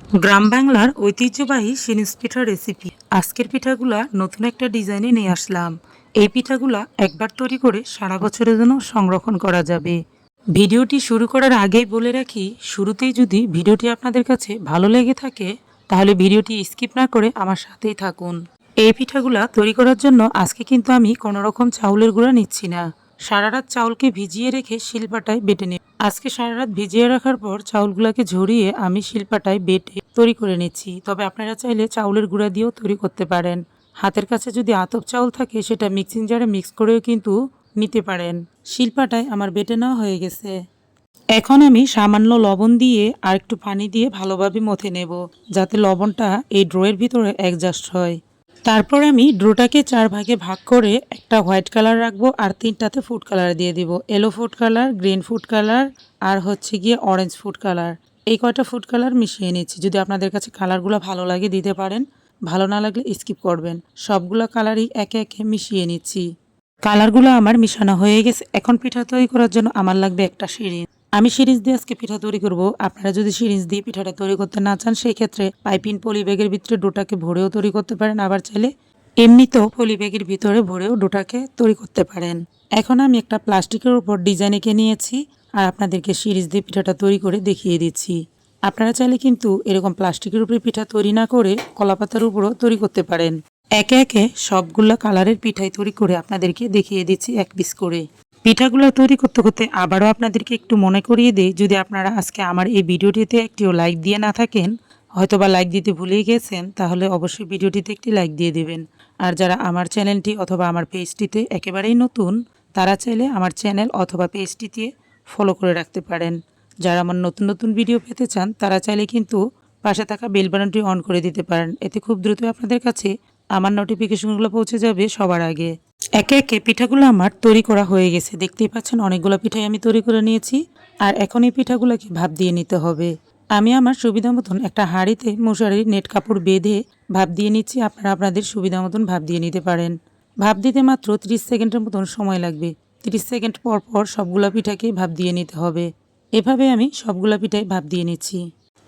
গ্রাম বাংলার ঐতিহ্যবাহী সিনিস পিঠার রেসিপি। আজকের পিঠাগুলা নতুন একটা ডিজাইনে নিয়ে আসলাম। এই পিঠাগুলা একবার তৈরি করে সারা বছরের জন্য সংরক্ষণ করা যাবে। ভিডিওটি শুরু করার আগেই বলে রাখি, শুরুতেই যদি ভিডিওটি আপনাদের কাছে ভালো লেগে থাকে তাহলে ভিডিওটি স্কিপ না করে আমার সাথেই থাকুন। এই পিঠাগুলা তৈরি করার জন্য আজকে কিন্তু আমি কোনো রকম চাউলের গুঁড়া নিচ্ছি না। সারা রাত চাউলকে ভিজিয়ে রেখে শিলপাটায় বেটে নেব। আজকে সারা রাত ভিজিয়ে রাখার পর চাউলগুলোকে ঝরিয়ে আমি শিলপাটায় বেটে তৈরি করে নিচ্ছি। তবে আপনারা চাইলে চাউলের গুঁড়া দিয়েও তৈরি করতে পারেন। হাতের কাছে যদি আতপ চাউল থাকে সেটা মিক্সিং জারে মিক্স করেও কিন্তু নিতে পারেন। শিলপাটায় আমার বেটে নেওয়া হয়ে গেছে। এখন আমি সামান্য লবণ দিয়ে আর একটু পানি দিয়ে ভালোভাবে মথে নেব, যাতে লবণটা এই ড্রোয়ের ভিতরে অ্যাডজাস্ট হয়। তারপর আমি ড্রোটাকে 4 ভাগে ভাগ করে একটা হোয়াইট কালার রাখবো আর 3টাতে ফুড কালার দিয়ে দিব। Yellow food colour, green food colour আর হচ্ছে গিয়ে অরেঞ্জ ফুড কালার। এই কয়টা ফুড কালার মিশিয়ে নিচ্ছি। যদি আপনাদের কাছে কালারগুলো ভালো লাগে দিতে পারেন, ভালো না লাগলে স্কিপ করবেন। সবগুলো কালারই একে একে মিশিয়ে নিচ্ছি। কালারগুলো আমার মিশানো হয়ে গেছে। এখন পিঠা তৈরি করার জন্য আমার লাগবে একটা সিরিঞ্জ। আমি সিরিঞ্জ দিয়ে আজকে পিঠা তৈরি করব। আপনারা যদি সিরিঞ্জ দিয়ে পিঠাটা তৈরি করতে না চান, সেই ক্ষেত্রে পাইপিং পলি ব্যাগের ভিতরে ডোটাকে ভরেও তৈরি করতে পারেন। আবার চাইলে এমনিতেও পলি ব্যাগের ভিতরে ভরেও ডোটাকে তৈরি করতে পারেন। এখন আমি একটা প্লাস্টিকের উপর ডিজাইন এঁকে নিয়েছি আর আপনাদেরকে সিরিঞ্জ দিয়ে পিঠাটা তৈরি করে দেখিয়ে দিচ্ছি। আপনারা চাইলে কিন্তু এরকম প্লাস্টিকের উপরে পিঠা তৈরি না করে কলাপাতার উপরও তৈরি করতে পারেন। একে একে সবগুলা কালারের পিঠাই তৈরি করে আপনাদেরকে দেখিয়ে দিচ্ছি এক পিস করে। পিঠাগুলো তৈরি করতে করতে আবারও আপনাদেরকে একটু মনে করিয়ে দিই, যদি আপনারা আজকে আমার এই ভিডিওটিতে একটিও লাইক দিয়ে না থাকেন, হয়তোবা লাইক দিতে ভুলেই গেছেন, তাহলে অবশ্যই ভিডিওটিতে একটি লাইক দিয়ে দেবেন। আর যারা আমার চ্যানেলটি অথবা আমার পেজটিতে একেবারেই নতুন, তারা চাইলে আমার চ্যানেল অথবা পেজটিতে ফলো করে রাখতে পারেন। যারা আমার নতুন নতুন ভিডিও পেতে চান তারা চাইলে কিন্তু পাশে থাকা বেল বাটনটি অন করে দিতে পারেন। এতে খুব দ্রুত আপনাদের কাছে আমার নোটিফিকেশনগুলো পৌঁছে যাবে সবার আগে। একে একে পিঠাগুলো আমার তৈরি করা হয়ে গেছে। দেখতেই পাচ্ছেন অনেকগুলো পিঠাই আমি তৈরি করে নিয়েছি। আর এখন এই পিঠাগুলোকে ভাপ দিয়ে নিতে হবে। আমি আমার সুবিধা মতন একটা হাঁড়িতে মশারির নেট কাপড় বেঁধে ভাপ দিয়ে নিচ্ছি। আপনারা আপনাদের সুবিধা মতন ভাপ দিয়ে নিতে পারেন। ভাপ দিতে মাত্র 30 সেকেন্ডের মতন সময় লাগবে। 30 সেকেন্ড পর পর সবগুলো পিঠাকে ভাপ দিয়ে নিতে হবে। এভাবে আমি সবগুলা পিঠাই ভাপ দিয়ে নিচ্ছি।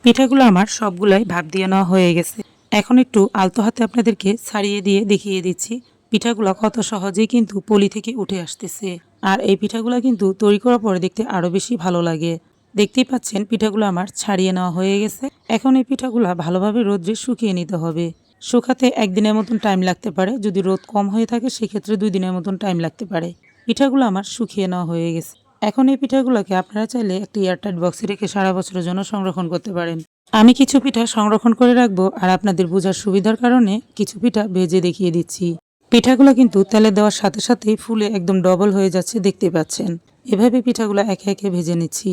পিঠাগুলো আমার সবগুলাই ভাপ দিয়ে নেওয়া হয়ে গেছে। এখন একটু আলতো হাতে আপনাদেরকে ছাড়িয়ে দিয়ে দেখিয়ে দিচ্ছি পিঠাগুলো কত সহজেই কিন্তু পলি থেকে উঠে আসতেছে। আর এই পিঠাগুলো কিন্তু তৈরি করার পরে দেখতে আরও বেশি ভালো লাগে। দেখতেই পাচ্ছেন পিঠাগুলো আমার ছাড়িয়ে নেওয়া হয়ে গেছে। এখন এই পিঠাগুলো ভালোভাবে রোদ্রে শুকিয়ে নিতে হবে। শুকাতে একদিনের মতন টাইম লাগতে পারে। যদি রোদ কম হয়ে থাকে সেক্ষেত্রে 2 দিনের মতন টাইম লাগতে পারে। পিঠাগুলো আমার শুকিয়ে নেওয়া হয়ে গেছে। এখন এই পিঠাগুলোকে আপনারা চাইলে একটি এয়ারটাইট বক্সে রেখে সারা বছরের জন্য সংরক্ষণ করতে পারেন। আমি কিছু পিঠা সংরক্ষণ করে রাখবো আর আপনাদের বোঝার সুবিধার কারণে কিছু পিঠা ভেজে দেখিয়ে দিচ্ছি। পিঠাগুলো কিন্তু তেলে দেওয়ার সাথে সাথেই ফুলে একদম ডবল হয়ে যাচ্ছে, দেখতে পাচ্ছেন। এভাবে পিঠাগুলো একে একে ভেজে নিচ্ছি।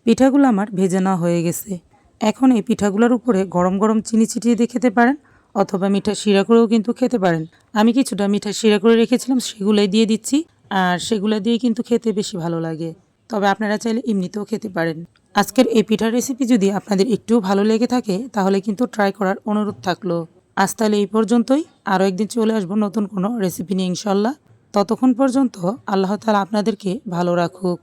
পিঠাগুলো আমার ভেজে নেওয়া হয়ে গেছে। এখন এই পিঠাগুলোর উপরে গরম গরম চিনি ছিটিয়ে দিয়ে খেতে পারেন, অথবা মিঠা শিরা করেও কিন্তু খেতে পারেন। আমি কিছুটা মিঠা শিরা করে রেখেছিলাম, সেগুলাই দিয়ে দিচ্ছি। আর সেগুলো দিয়ে কিন্তু খেতে বেশি ভালো লাগে। তবে আপনারা চাইলে এমনিতেও খেতে পারেন। আজকের এই পিঠার রেসিপি যদি আপনাদের একটুও ভালো লেগে থাকে তাহলে কিন্তু ট্রাই করার অনুরোধ থাকলো। আজ তাহলে এই পর্যন্তই। আরও একদিন চলে আসবো নতুন কোনো রেসিপি নিয়ে ইনশাল্লাহ। ততক্ষণ পর্যন্ত আল্লাহ তাআলা আপনাদেরকে ভালো রাখুক।